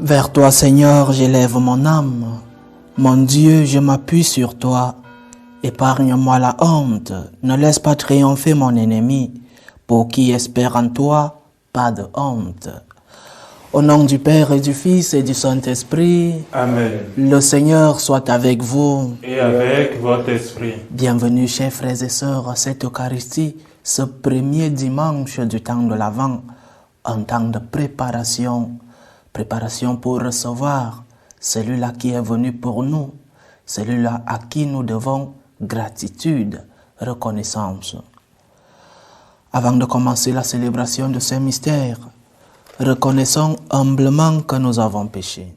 Vers toi, Seigneur, j'élève mon âme. Mon Dieu, je m'appuie sur toi. Épargne-moi la honte, ne laisse pas triompher mon ennemi. Pour qui espère en toi, pas de honte. Au nom du Père et du Fils et du Saint-Esprit, Amen. Le Seigneur soit avec vous. Et avec votre esprit. Bienvenue, chers frères et sœurs, à cette Eucharistie, ce premier dimanche du temps de l'Avent, un temps de préparation. Préparation pour recevoir celui-là qui est venu pour nous, celui-là à qui nous devons gratitude, reconnaissance. Avant de commencer la célébration de ces mystères, reconnaissons humblement que nous avons péché.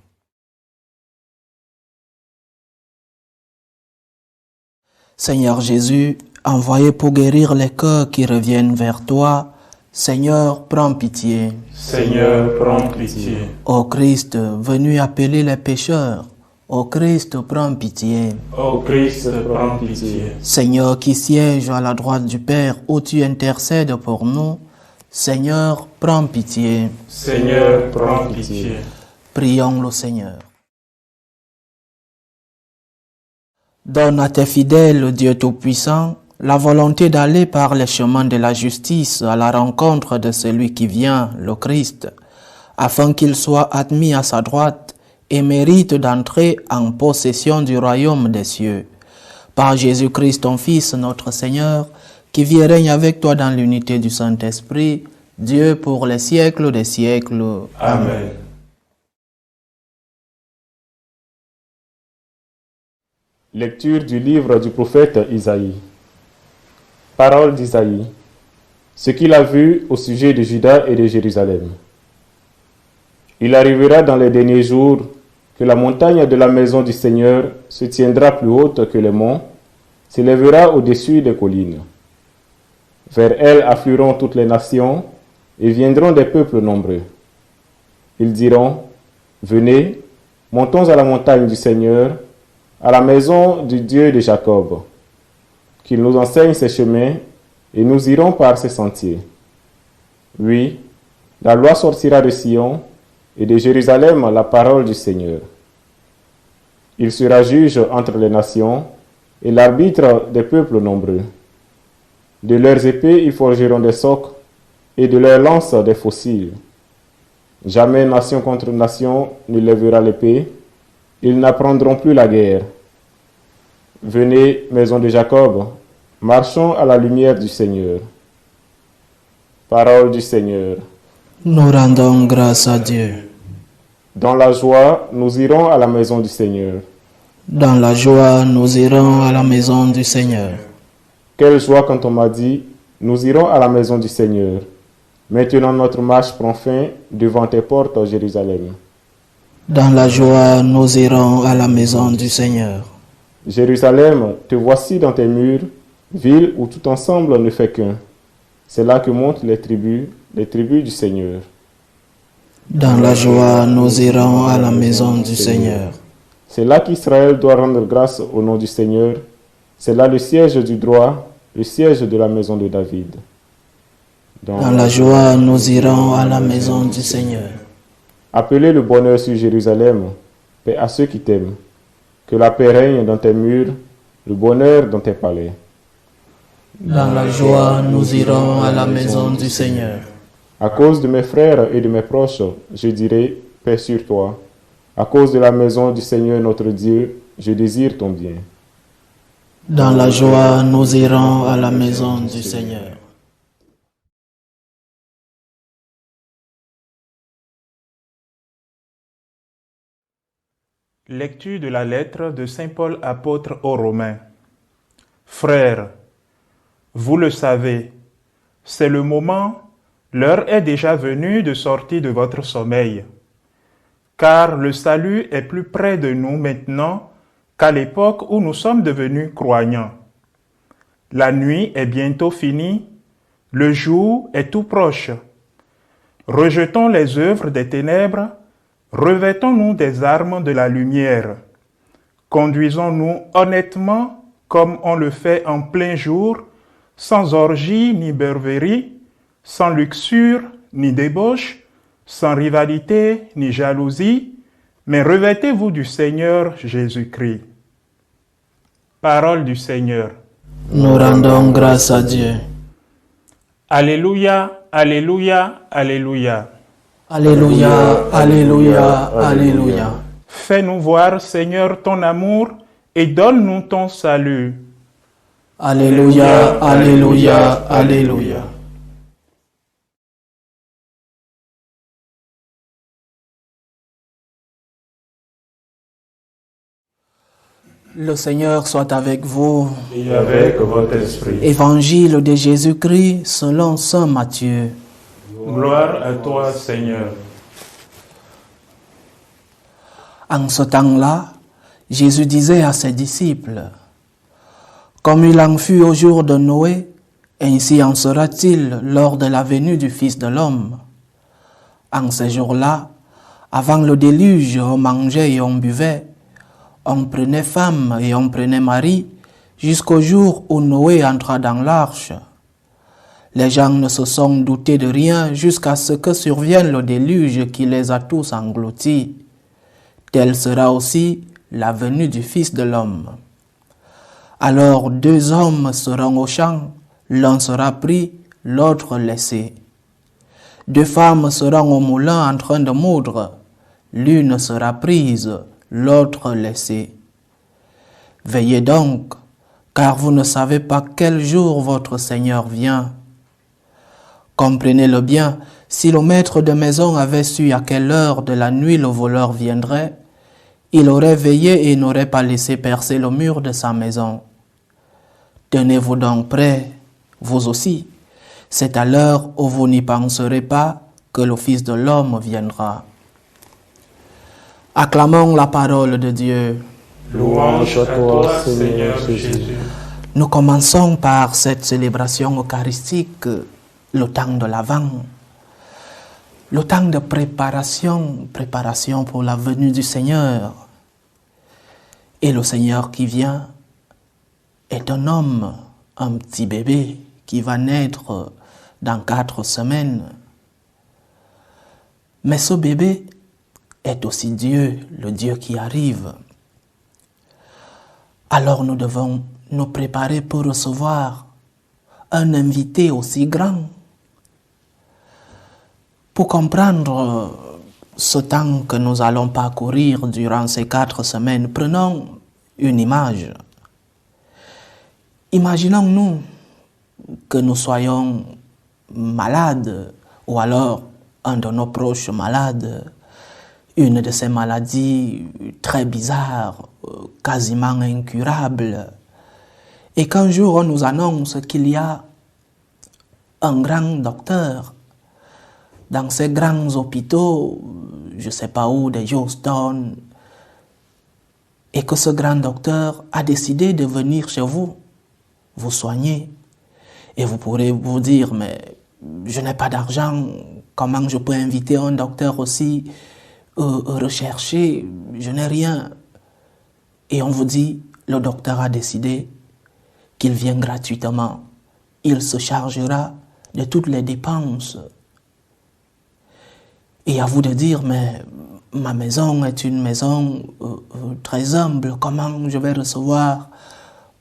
Seigneur Jésus, envoyé pour guérir les cœurs qui reviennent vers toi, Seigneur, prends pitié. Seigneur, prends pitié. Ô Christ, venu appeler les pécheurs, ô Christ, prends pitié. Ô Christ, prends pitié. Seigneur qui siège à la droite du Père, où tu intercèdes pour nous, Seigneur, prends pitié. Seigneur, prends pitié. Prions le Seigneur. Donne à tes fidèles, Dieu Tout-Puissant, la volonté d'aller par les chemins de la justice à la rencontre de celui qui vient, le Christ, afin qu'il soit admis à sa droite et mérite d'entrer en possession du royaume des cieux. Par Jésus-Christ, ton Fils, notre Seigneur, qui vit et règne avec toi dans l'unité du Saint-Esprit, Dieu pour les siècles des siècles. Amen. Lecture du livre du prophète Isaïe. Parole d'Isaïe. Ce qu'il a vu au sujet de Juda et de Jérusalem. Il arrivera dans les derniers jours que la montagne de la maison du Seigneur se tiendra plus haute que les monts, s'élèvera au-dessus des collines. Vers elle afflueront toutes les nations et viendront des peuples nombreux. Ils diront, venez, montons à la montagne du Seigneur, à la maison du Dieu de Jacob, qu'il nous enseigne ses chemins, et nous irons par ses sentiers. Oui, la loi sortira de Sion, et de Jérusalem la parole du Seigneur. Il sera juge entre les nations, et l'arbitre des peuples nombreux. De leurs épées ils forgeront des socs, et de leurs lances des fossiles. Jamais nation contre nation ne lèvera l'épée, ils n'apprendront plus la guerre. Venez, maison de Jacob, marchons à la lumière du Seigneur. Parole du Seigneur. Nous rendons grâce à Dieu. Dans la joie, nous irons à la maison du Seigneur. Dans la joie, nous irons à la maison du Seigneur. Quelle joie quand on m'a dit, nous irons à la maison du Seigneur. Maintenant notre marche prend fin devant tes portes, Jérusalem. Dans la joie, nous irons à la maison du Seigneur. Jérusalem, te voici dans tes murs, ville où tout ensemble ne fait qu'un. C'est là que montent les tribus du Seigneur. Dans la joie, nous irons à la maison du Seigneur. C'est là qu'Israël doit rendre grâce au nom du Seigneur. C'est là le siège du droit, le siège de la maison de David. Dans la joie, nous irons à la maison du Seigneur. Appelez le bonheur sur Jérusalem, paix à ceux qui t'aiment. Que la paix règne dans tes murs, le bonheur dans tes palais. Dans la joie, nous irons à la maison du Seigneur. À cause de mes frères et de mes proches, je dirai paix sur toi. À cause de la maison du Seigneur notre Dieu, je désire ton bien. Dans la joie, nous irons à la maison du Seigneur. Lecture de la lettre de Saint Paul apôtre aux Romains. Frères, vous le savez, c'est le moment, l'heure est déjà venue de sortir de votre sommeil. Car le salut est plus près de nous maintenant qu'à l'époque où nous sommes devenus croyants. La nuit est bientôt finie, le jour est tout proche. Rejetons les œuvres des ténèbres, revêtons-nous des armes de la lumière. Conduisons-nous honnêtement comme on le fait en plein jour, sans orgie ni berverie, sans luxure ni débauche, sans rivalité ni jalousie, mais revêtez-vous du Seigneur Jésus-Christ. Parole du Seigneur. Nous rendons grâce à Dieu. Alléluia, Alléluia, Alléluia. Alléluia, Alléluia, Alléluia. Fais-nous voir, Seigneur, ton amour et donne-nous ton salut. Alléluia, Alléluia, Alléluia. Le Seigneur soit avec vous. Et avec votre esprit. Évangile de Jésus-Christ selon saint Matthieu. Gloire à toi, Seigneur. En ce temps-là, Jésus disait à ses disciples, « Comme il en fut au jour de Noé, ainsi en sera-t-il lors de la venue du Fils de l'homme. En ces jours-là, avant le déluge, on mangeait et on buvait, on prenait femme et on prenait mari, jusqu'au jour où Noé entra dans l'arche. Les gens ne se sont doutés de rien jusqu'à ce que survienne le déluge qui les a tous engloutis. Telle sera aussi la venue du Fils de l'homme. Alors 2 hommes seront au champ, l'un sera pris, l'autre laissé. 2 femmes seront au moulin en train de moudre, l'une sera prise, l'autre laissée. Veillez donc, car vous ne savez pas quel jour votre Seigneur vient. Comprenez-le bien, si le maître de maison avait su à quelle heure de la nuit le voleur viendrait, il aurait veillé et n'aurait pas laissé percer le mur de sa maison. Tenez-vous donc prêts, vous aussi. C'est à l'heure où vous n'y penserez pas que le Fils de l'homme viendra. Acclamons la parole de Dieu. Louange à toi, Seigneur Jésus. Nous commençons par cette célébration eucharistique, le temps de l'Avent, le temps de préparation pour la venue du Seigneur. Et le Seigneur qui vient est un homme, un petit bébé qui va naître dans 4 semaines. Mais ce bébé est aussi Dieu, le Dieu qui arrive. Alors nous devons nous préparer pour recevoir un invité aussi grand. Pour comprendre ce temps que nous allons parcourir durant ces 4 semaines, prenons une image. Imaginons-nous que nous soyons malades ou alors un de nos proches malade, une de ces maladies très bizarres, quasiment incurables, et qu'un jour on nous annonce qu'il y a un grand docteur dans ces grands hôpitaux, je ne sais pas où, de Houston, et que ce grand docteur a décidé de venir chez vous, vous soigner. Et vous pourrez vous dire, mais je n'ai pas d'argent, comment je peux inviter un docteur aussi recherché, je n'ai rien. Et on vous dit, le docteur a décidé qu'il vient gratuitement. Il se chargera de toutes les dépenses. Et à vous de dire, mais ma maison est une maison très humble, comment je vais recevoir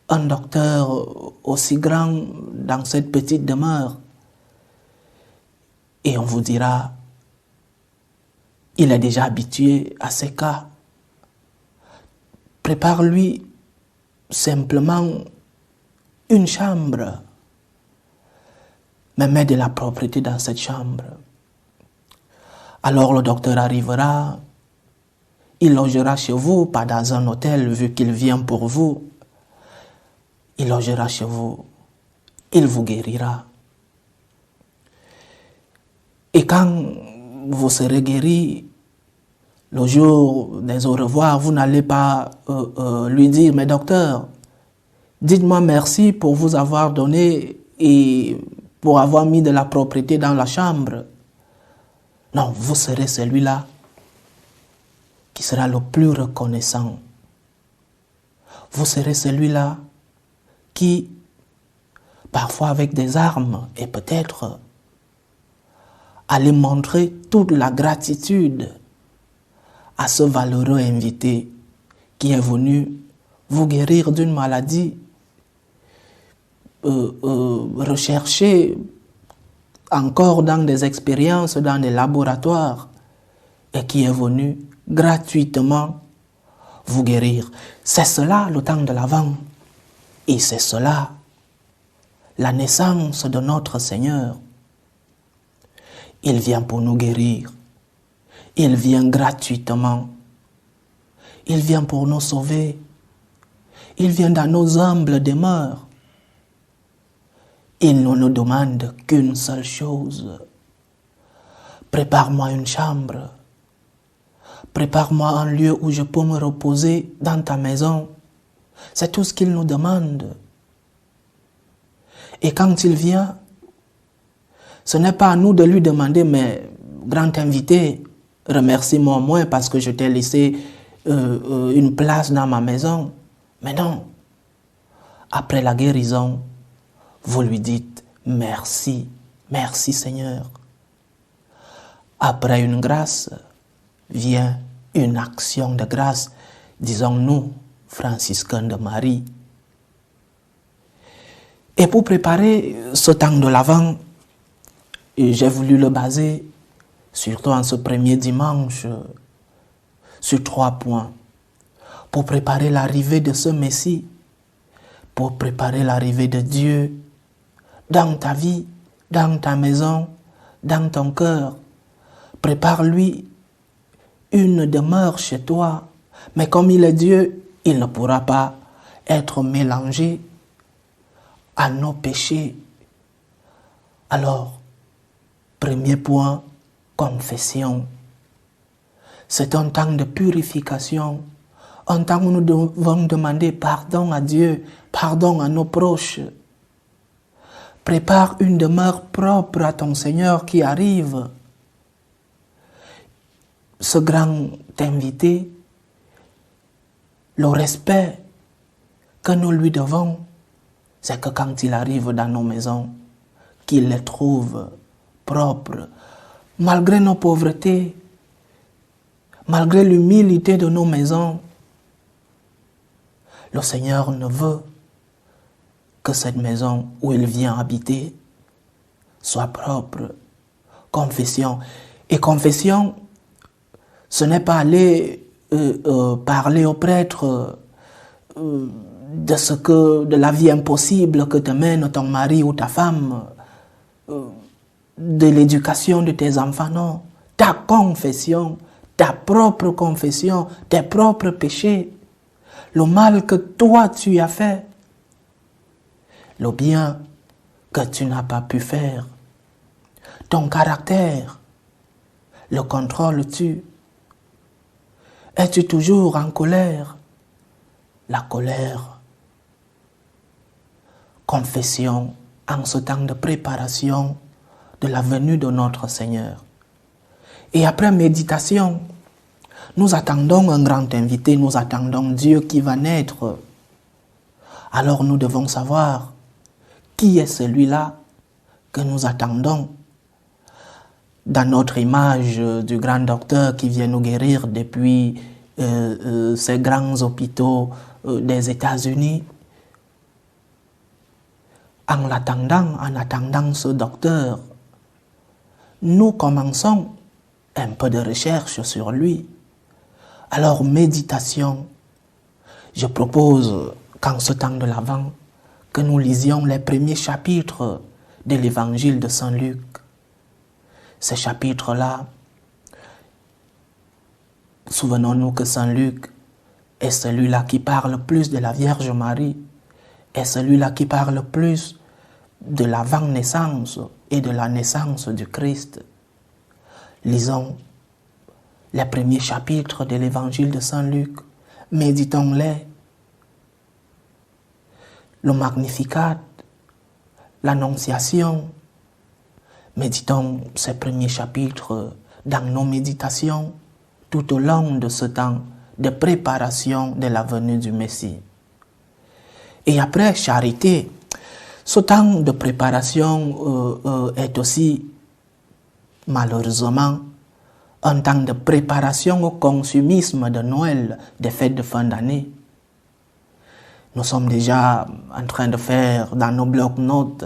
un docteur aussi grand dans cette petite demeure? Et on vous dira, il est déjà habitué à ces cas. Prépare-lui simplement une chambre, mais mets de la propreté dans cette chambre. Alors le docteur arrivera, il logera chez vous, pas dans un hôtel vu qu'il vient pour vous. Il logera chez vous, il vous guérira. Et quand vous serez guéri, le jour des au revoir, vous n'allez pas lui dire, mais docteur, dites-moi merci pour vous avoir donné et pour avoir mis de la propreté dans la chambre. Non, vous serez celui-là qui sera le plus reconnaissant. Vous serez celui-là qui, parfois avec des armes, et peut-être allait montrer toute la gratitude à ce valeureux invité qui est venu vous guérir d'une maladie recherchée encore dans des expériences, dans des laboratoires, et qui est venu gratuitement vous guérir. C'est cela le temps de l'Avent. Et c'est cela la naissance de notre Seigneur. Il vient pour nous guérir. Il vient gratuitement. Il vient pour nous sauver. Il vient dans nos humbles demeures. Il ne nous demande qu'une seule chose. Prépare-moi une chambre. Prépare-moi un lieu où je peux me reposer dans ta maison. C'est tout ce qu'il nous demande. Et quand il vient, ce n'est pas à nous de lui demander, mais grand invité, remercie-moi au moins parce que je t'ai laissé une place dans ma maison. Mais non. Après la guérison, vous lui dites merci, merci Seigneur. Après une grâce, vient une action de grâce, disons-nous, franciscains de Marie. Et pour préparer ce temps de l'Avent, j'ai voulu le baser, surtout en ce premier dimanche, sur 3 points. Pour préparer l'arrivée de ce Messie, pour préparer l'arrivée de Dieu dans ta vie, dans ta maison, dans ton cœur. Prépare-lui une demeure chez toi. Mais comme il est Dieu, il ne pourra pas être mélangé à nos péchés. Alors, premier point, confession. C'est un temps de purification, un temps où nous devons demander pardon à Dieu, pardon à nos proches. Prépare une demeure propre à ton Seigneur qui arrive. Ce grand invité, le respect que nous lui devons, c'est que quand il arrive dans nos maisons, qu'il les trouve propres, malgré nos pauvretés, malgré l'humilité de nos maisons. Le Seigneur ne veut que cette maison où il vient habiter soit propre. Confession. Et confession, ce n'est pas aller parler au prêtre de la vie impossible que te mène ton mari ou ta femme, de l'éducation de tes enfants, non. Ta confession, ta propre confession, tes propres péchés, le mal que toi tu as fait, le bien que tu n'as pas pu faire, ton caractère, le contrôles-tu? Es-tu toujours en colère? La colère. Confession en ce temps de préparation de la venue de notre Seigneur. Et après méditation, nous attendons un grand invité, nous attendons Dieu qui va naître. Alors nous devons savoir qui est celui-là que nous attendons. Dans notre image du grand docteur qui vient nous guérir depuis ces grands hôpitaux des États-Unis, en attendant ce docteur, nous commençons un peu de recherche sur lui. Alors, méditation. Je propose qu'en ce temps de l'Avent, que nous lisions les premiers chapitres de l'évangile de Saint Luc. Ces chapitres-là, souvenons-nous que Saint Luc est celui-là qui parle plus de la Vierge Marie, est celui-là qui parle plus de l'avant-naissance et de la naissance du Christ. Lisons les premiers chapitres de l'évangile de Saint Luc, méditons-les. Le Magnificat, l'Annonciation, méditons ces premiers chapitres dans nos méditations tout au long de ce temps de préparation de la venue du Messie. Et après, charité. Ce temps de préparation est aussi, malheureusement, un temps de préparation au consumisme de Noël, des fêtes de fin d'année. Nous sommes déjà en train de faire dans nos blocs-notes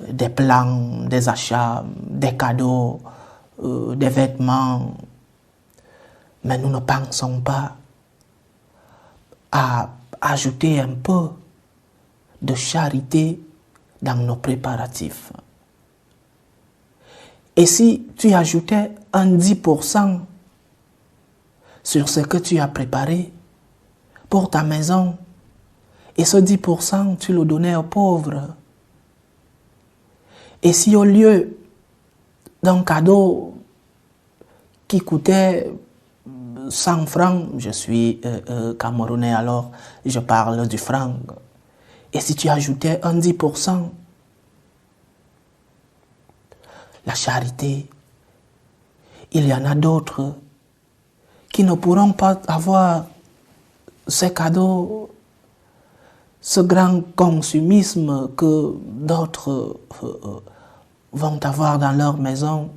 des plans, des achats, des cadeaux, des vêtements. Mais nous ne pensons pas à ajouter un peu de charité dans nos préparatifs. Et si tu ajoutais un 10% sur ce que tu as préparé pour ta maison, et ce 10% tu le donnais aux pauvres, et si au lieu d'un cadeau qui coûtait 100 francs, je suis camerounais alors je parle du franc, et si tu ajoutais un 10%, la charité, il y en a d'autres qui ne pourront pas avoir ces cadeaux, ce grand consumisme que d'autres vont avoir dans leur maison.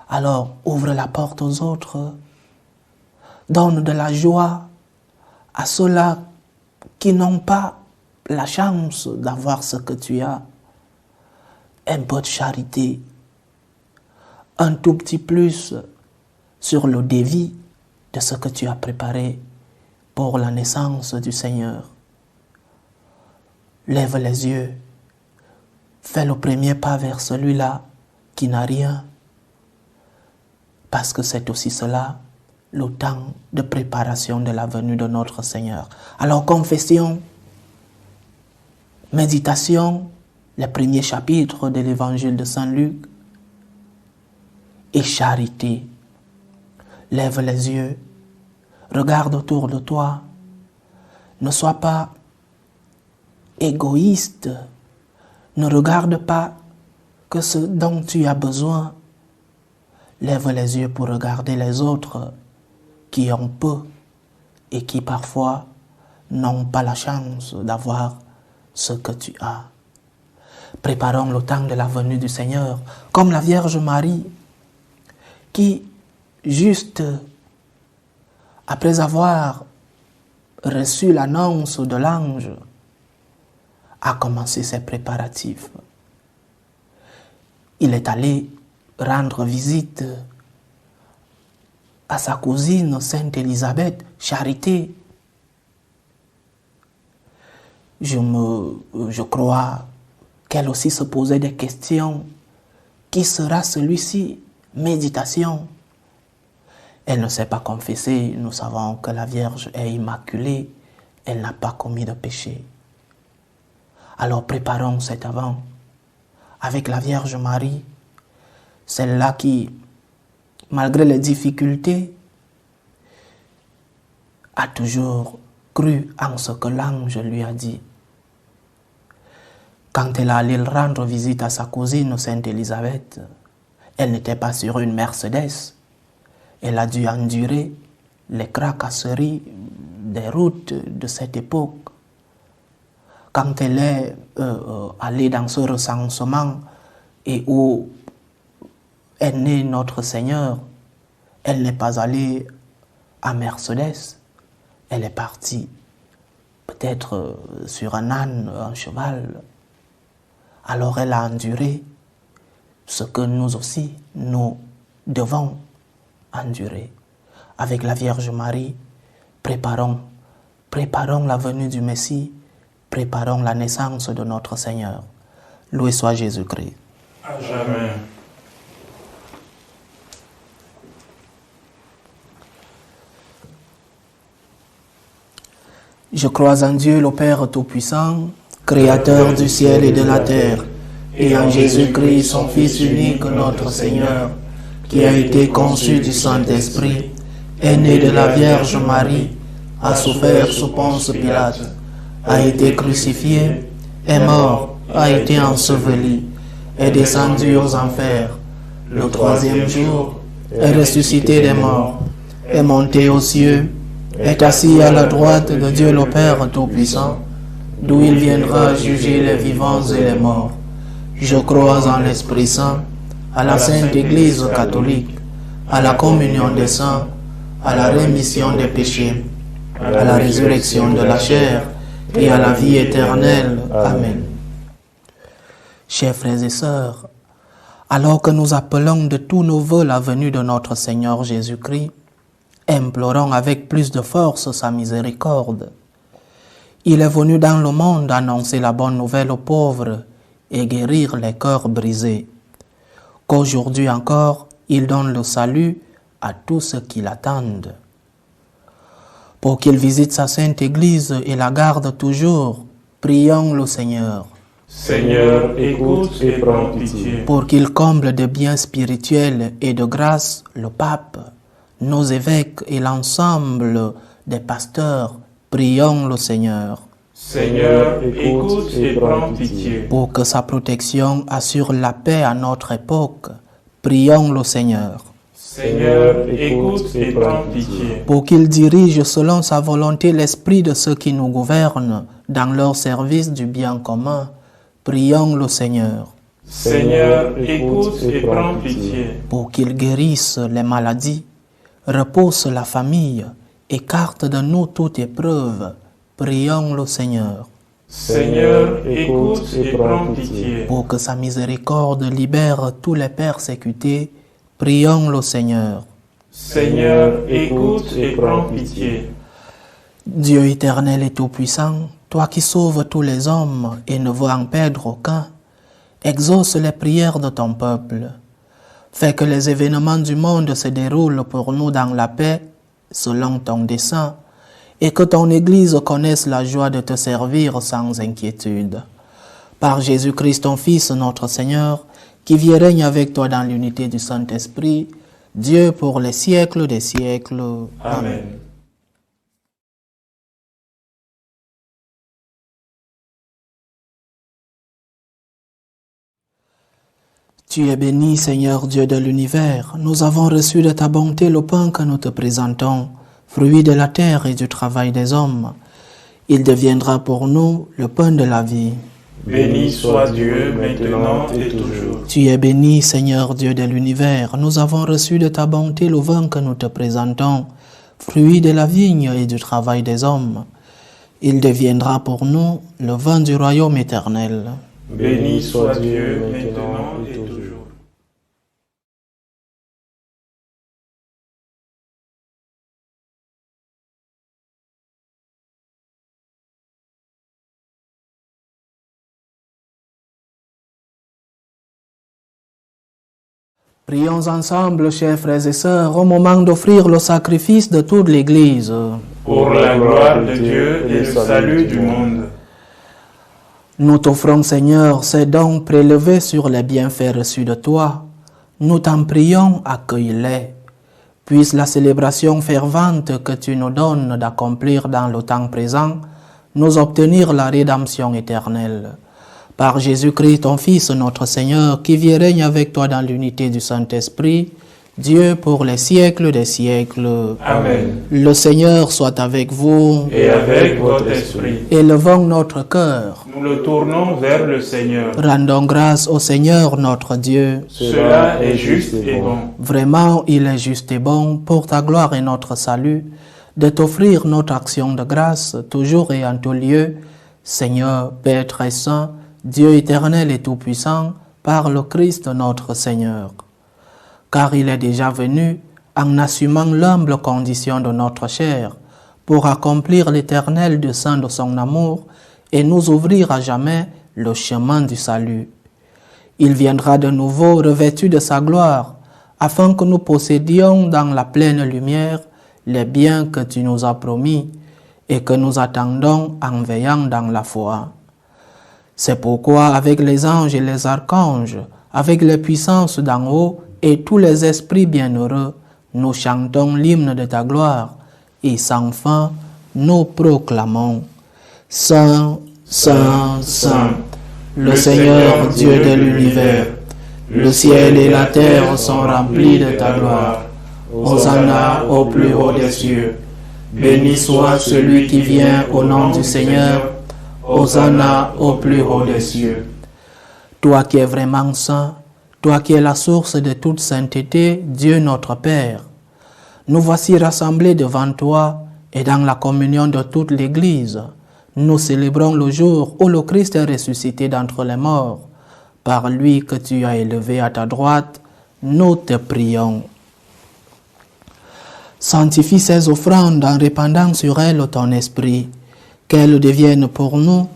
Alors ouvre la porte aux autres, donne de la joie à ceux-là qui n'ont pas la chance d'avoir ce que tu as. Un peu de charité, un tout petit plus sur le devis de ce que tu as préparé pour la naissance du Seigneur. Lève les yeux, fais le premier pas vers celui-là qui n'a rien, parce que c'est aussi cela, le temps de préparation de la venue de notre Seigneur. Alors confession, méditation, le premier chapitre de l'évangile de Saint Luc, et charité. Lève les yeux, regarde autour de toi, ne sois pas égoïste, ne regarde pas que ce dont tu as besoin. Lève les yeux pour regarder les autres qui ont peu et qui parfois n'ont pas la chance d'avoir ce que tu as. Préparons le temps de la venue du Seigneur, comme la Vierge Marie, qui, juste après avoir reçu l'annonce de l'ange, a commencé ses préparatifs. Il est allé rendre visite à sa cousine Sainte Élisabeth, Charité. Je crois qu'elle aussi se posait des questions. Qui sera celui-ci? Méditation. Elle ne s'est pas confessée. Nous savons que la Vierge est immaculée. Elle n'a pas commis de péché. Alors préparons cet avant avec la Vierge Marie, celle-là qui, malgré les difficultés, a toujours cru en ce que l'ange lui a dit. Quand elle allait rendre visite à sa cousine Sainte Élisabeth, elle n'était pas sur une Mercedes. Elle a dû endurer les tracasseries des routes de cette époque. Quand elle est allée dans ce recensement et où est né notre Seigneur, elle n'est pas allée à Mercedes. Elle est partie peut-être sur un âne, un cheval. Alors elle a enduré ce que nous aussi, nous devons endurer. Avec la Vierge Marie, préparons la venue du Messie, préparons la naissance de notre Seigneur. Loué soit Jésus-Christ. À jamais. Je crois en Dieu, le Père Tout-Puissant, Créateur du ciel et de la terre, et en Jésus-Christ, son Fils unique, notre Seigneur, qui a été conçu du Saint-Esprit, est né de la Vierge Marie, a souffert sous Ponce Pilate, a été crucifié, est mort, a été enseveli, est descendu aux enfers. Le troisième jour, est ressuscité des morts, est monté aux cieux, est assis à la droite de Dieu le Père Tout-Puissant, d'où il viendra juger les vivants et les morts. Je crois en l'Esprit Saint, à la Sainte Église catholique, à la communion des saints, à la rémission des péchés, à la résurrection de la chair et à la vie éternelle. Amen. Chers frères et sœurs, alors que nous appelons de tous nos vœux la venue de notre Seigneur Jésus-Christ, implorons avec plus de force sa miséricorde. Il est venu dans le monde annoncer la bonne nouvelle aux pauvres et guérir les cœurs brisés. Qu'aujourd'hui encore, il donne le salut à tous ceux qui l'attendent. Pour qu'il visite sa sainte Église et la garde toujours, prions le Seigneur. Seigneur, écoute et prends pitié. Pour qu'il comble de biens spirituels et de grâce le pape, nos évêques et l'ensemble des pasteurs, prions le Seigneur. Seigneur, écoute et prends pitié. Pour que sa protection assure la paix à notre époque, prions le Seigneur. Seigneur, écoute et prends pitié. Pour qu'il dirige selon sa volonté l'esprit de ceux qui nous gouvernent dans leur service du bien commun, prions le Seigneur. Seigneur, écoute et prends pitié. Pour qu'il guérisse les maladies, repose la famille, écarte de nous toute épreuve, prions le Seigneur. Seigneur, écoute et prends pitié. Pour que sa miséricorde libère tous les persécutés, prions le Seigneur. Seigneur, écoute et prends pitié. Dieu éternel et tout-puissant, toi qui sauves tous les hommes et ne veux en perdre aucun, exauce les prières de ton peuple. Fais que les événements du monde se déroulent pour nous dans la paix, selon ton dessein, et que ton Église connaisse la joie de te servir sans inquiétude. Par Jésus-Christ, ton Fils, notre Seigneur, qui vit et règne avec toi dans l'unité du Saint-Esprit, Dieu pour les siècles des siècles. Amen. Tu es béni, Seigneur Dieu de l'univers. Nous avons reçu de ta bonté le pain que nous te présentons, fruit de la terre et du travail des hommes. Il deviendra pour nous le pain de la vie. Béni soit Dieu maintenant et toujours. Tu es béni, Seigneur Dieu de l'univers. Nous avons reçu de ta bonté le vin que nous te présentons, fruit de la vigne et du travail des hommes. Il deviendra pour nous le vin du royaume éternel. Béni soit Dieu maintenant et toujours. Prions ensemble, chers frères et sœurs, au moment d'offrir le sacrifice de toute l'Église. Pour la gloire de Dieu et le salut du monde. Nous t'offrons, Seigneur, ces dons prélevés sur les bienfaits reçus de toi. Nous t'en prions, accueille-les. Puisse la célébration fervente que tu nous donnes d'accomplir dans le temps présent nous obtenir la rédemption éternelle. Par Jésus-Christ, ton Fils, notre Seigneur, qui vit et règne avec toi dans l'unité du Saint-Esprit, Dieu pour les siècles des siècles. Amen. Le Seigneur soit avec vous. Et avec votre esprit. Élevons notre cœur. Nous le tournons vers le Seigneur. Rendons grâce au Seigneur notre Dieu. Cela est juste et bon. Vraiment, il est juste et bon, pour ta gloire et notre salut, de t'offrir notre action de grâce, toujours et en tout lieu, Seigneur, Père très saint, Dieu éternel et tout-puissant, par le Christ notre Seigneur. Car il est déjà venu, en assumant l'humble condition de notre chair, pour accomplir l'éternel dessein de son amour et nous ouvrir à jamais le chemin du salut. Il viendra de nouveau revêtu de sa gloire, afin que nous possédions dans la pleine lumière les biens que tu nous as promis et que nous attendons en veillant dans la foi. C'est pourquoi, avec les anges et les archanges, avec les puissances d'en haut et tous les esprits bienheureux, nous chantons l'hymne de ta gloire et sans fin, nous proclamons « Saint, Saint, Saint, le Seigneur Dieu de l'univers, le ciel et la terre sont remplis de ta gloire. Hosanna au plus haut des cieux. Béni soit celui qui vient au nom du Seigneur. Hosanna au plus haut des cieux. Toi qui es vraiment saint, toi qui es la source de toute sainteté, Dieu notre Père. Nous voici rassemblés devant toi et dans la communion de toute l'Église. Nous célébrons le jour où le Christ est ressuscité d'entre les morts. Par lui que tu as élevé à ta droite, nous te prions. Sanctifie ces offrandes en répandant sur elles ton esprit, qu'elles deviennent pour nous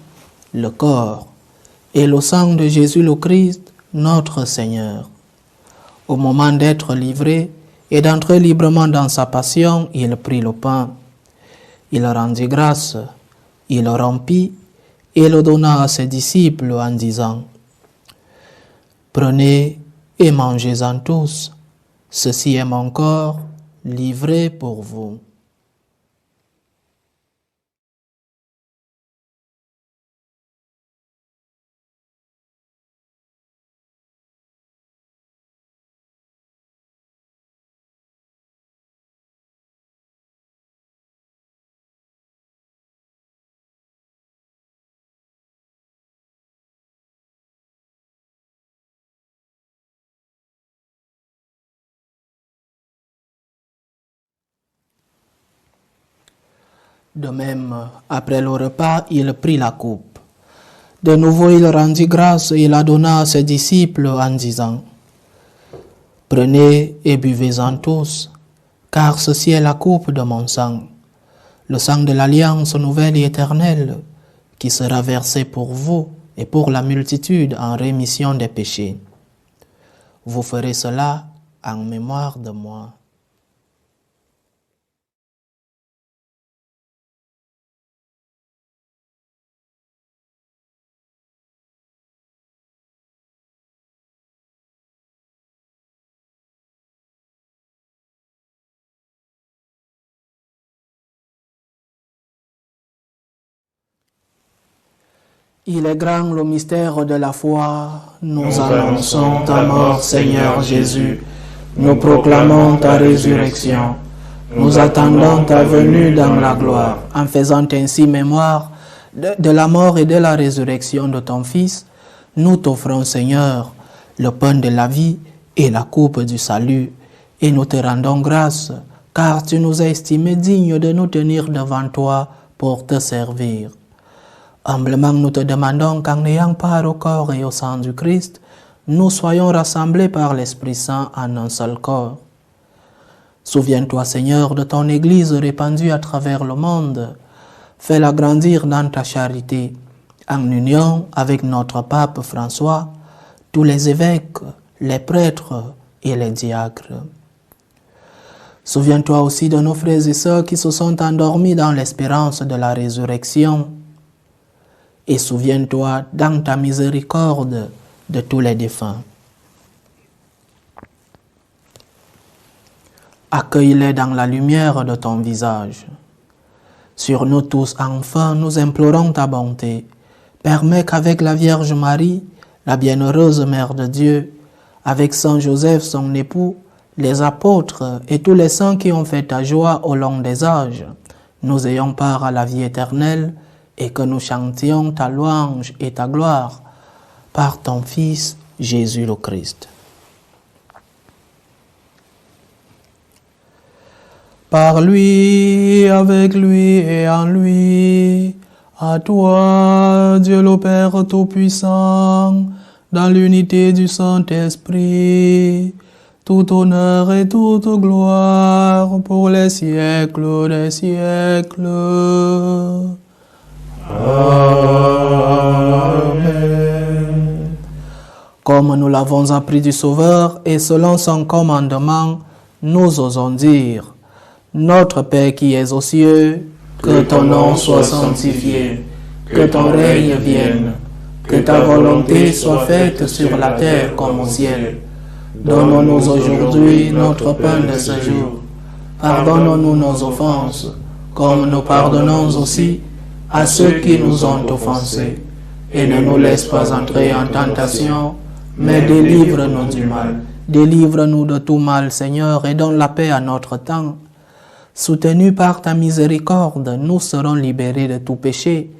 le corps et le sang de Jésus le Christ, notre Seigneur. Au moment d'être livré et d'entrer librement dans sa passion, il prit le pain. Il rendit grâce, il le rompit et le donna à ses disciples en disant : Prenez et mangez-en tous, ceci est mon corps livré pour vous. De même, après le repas, il prit la coupe. De nouveau, il rendit grâce et la donna à ses disciples en disant : Prenez et buvez-en tous, car ceci est la coupe de mon sang, le sang de l'alliance nouvelle et éternelle, qui sera versé pour vous et pour la multitude en rémission des péchés. Vous ferez cela en mémoire de moi. Il est grand le mystère de la foi. Nous annonçons ta mort, Seigneur Jésus. Nous proclamons ta résurrection. Nous attendons ta venue dans la gloire. En faisant ainsi mémoire de la mort et de la résurrection de ton Fils, nous t'offrons, Seigneur, le pain de la vie et la coupe du salut. Et nous te rendons grâce, car tu nous as estimés dignes de nous tenir devant toi pour te servir. Humblement, nous te demandons qu'en ayant part au corps et au sang du Christ, nous soyons rassemblés par l'Esprit Saint en un seul corps. Souviens-toi, Seigneur, de ton Église répandue à travers le monde. Fais-la grandir dans ta charité, en union avec notre pape François, tous les évêques, les prêtres et les diacres. Souviens-toi aussi de nos frères et sœurs qui se sont endormis dans l'espérance de la résurrection. Et souviens-toi dans ta miséricorde de tous les défunts. Accueille-les dans la lumière de ton visage. Sur nous tous, enfin, nous implorons ta bonté. Permets qu'avec la Vierge Marie, la bienheureuse Mère de Dieu, avec Saint Joseph, son époux, les apôtres et tous les saints qui ont fait ta joie au long des âges, nous ayons part à la vie éternelle et que nous chantions ta louange et ta gloire par ton Fils Jésus le Christ. Par lui, avec lui et en lui, à toi, Dieu le Père Tout-Puissant, dans l'unité du Saint-Esprit, tout honneur et toute gloire pour les siècles des siècles. Amen. Comme nous l'avons appris du Sauveur et selon son commandement, nous osons dire : Notre Père qui es aux cieux, que ton nom soit sanctifié, que ton règne vienne, que ta volonté soit faite sur la terre comme au ciel. Donne-nous aujourd'hui notre pain de ce jour. Pardonne-nous nos offenses, comme nous pardonnons aussi à ceux qui nous ont offensés. Et ne nous laisse pas entrer en tentation, mais délivre-nous du mal. Délivre-nous de tout mal, Seigneur, et donne la paix à notre temps. Soutenus par ta miséricorde, nous serons libérés de tout péché,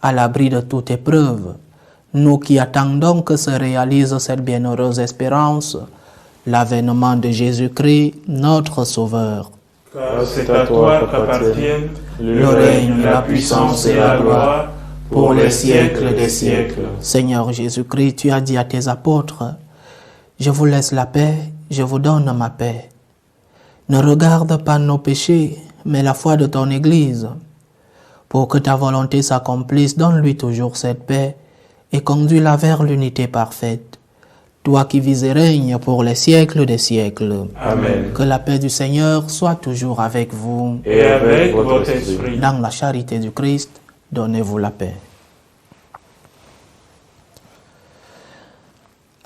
à l'abri de toute épreuve. Nous qui attendons que se réalise cette bienheureuse espérance, l'avènement de Jésus-Christ, notre Sauveur. Car c'est à toi qu'appartiennent Le règne, la puissance et la gloire pour les siècles des siècles. Seigneur Jésus-Christ, tu as dit à tes apôtres, « Je vous laisse la paix, je vous donne ma paix. Ne regarde pas nos péchés, mais la foi de ton Église. Pour que ta volonté s'accomplisse, donne-lui toujours cette paix et conduis-la vers l'unité parfaite. Toi qui vis et règnes pour les siècles des siècles. Amen. Que la paix du Seigneur soit toujours avec vous. Et avec votre esprit. Dans la charité du Christ, donnez-vous la paix.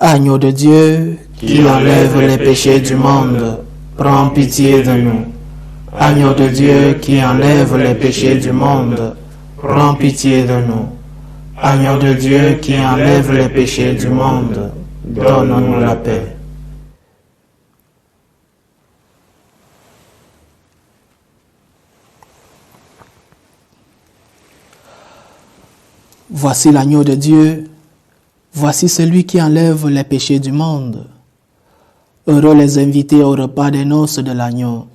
Agneau de Dieu, qui enlève les péchés du monde, prends pitié de nous. Agneau de Dieu, qui enlève les péchés du monde, prends pitié de nous. Agneau de Dieu, qui enlève les péchés du monde, donne-nous la paix. Voici l'agneau de Dieu, voici celui qui enlève les péchés du monde. Heureux les invités au repas des noces de l'agneau.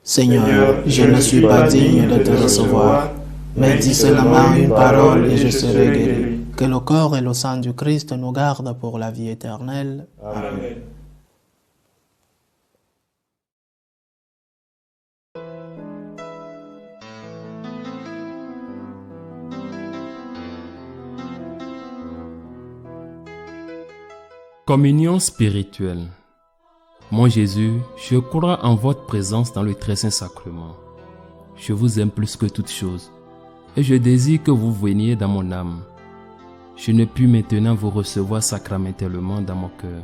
Seigneur, je ne suis pas digne de te recevoir, mais dis seulement une parole et je serai guéri. Que le corps et le sang du Christ nous gardent pour la vie éternelle. Amen. Communion spirituelle. Mon Jésus, je crois en votre présence dans le très saint sacrement. Je vous aime plus que toute chose, et je désire que vous veniez dans mon âme. Je ne puis maintenant vous recevoir sacramentellement dans mon cœur.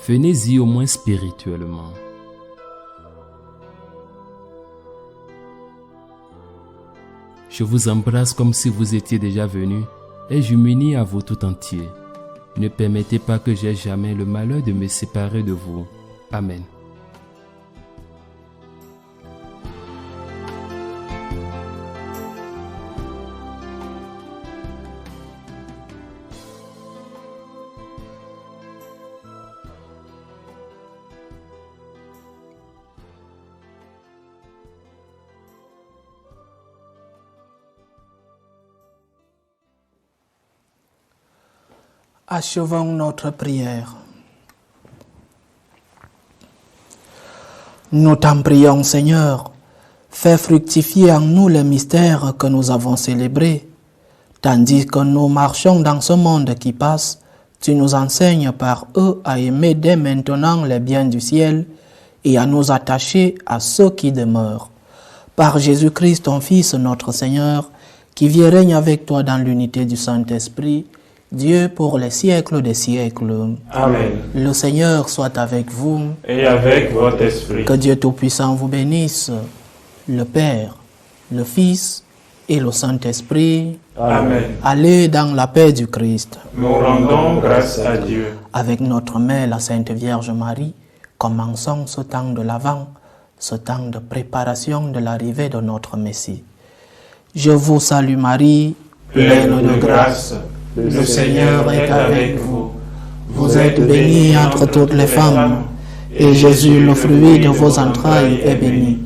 Venez-y au moins spirituellement. Je vous embrasse comme si vous étiez déjà venu, et je m'unis à vous tout entier. Ne permettez pas que j'aie jamais le malheur de me séparer de vous. Amen. Achevons notre prière. Nous t'en prions, Seigneur, fais fructifier en nous les mystères que nous avons célébrés. Tandis que nous marchons dans ce monde qui passe, tu nous enseignes par eux à aimer dès maintenant les biens du ciel et à nous attacher à ceux qui demeurent. Par Jésus-Christ, ton Fils, notre Seigneur, qui vit et règne avec toi dans l'unité du Saint-Esprit, Dieu pour les siècles des siècles. Amen. Le Seigneur soit avec vous. Et avec votre esprit. Que Dieu Tout-Puissant vous bénisse, le Père, le Fils et le Saint-Esprit. Amen. Allez dans la paix du Christ. Nous rendons grâce à Dieu. Avec notre Mère, la Sainte Vierge Marie, commençons ce temps de l'Avent, ce temps de préparation de l'arrivée de notre Messie. Je vous salue Marie, pleine de grâce. Le Seigneur est avec vous. Vous êtes bénie entre toutes les femmes, et Jésus, le fruit de vos entrailles, est béni.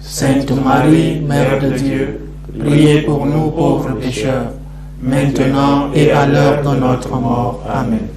Sainte Marie, Mère de Dieu, priez pour nous pauvres pécheurs, maintenant et à l'heure de notre mort. Amen.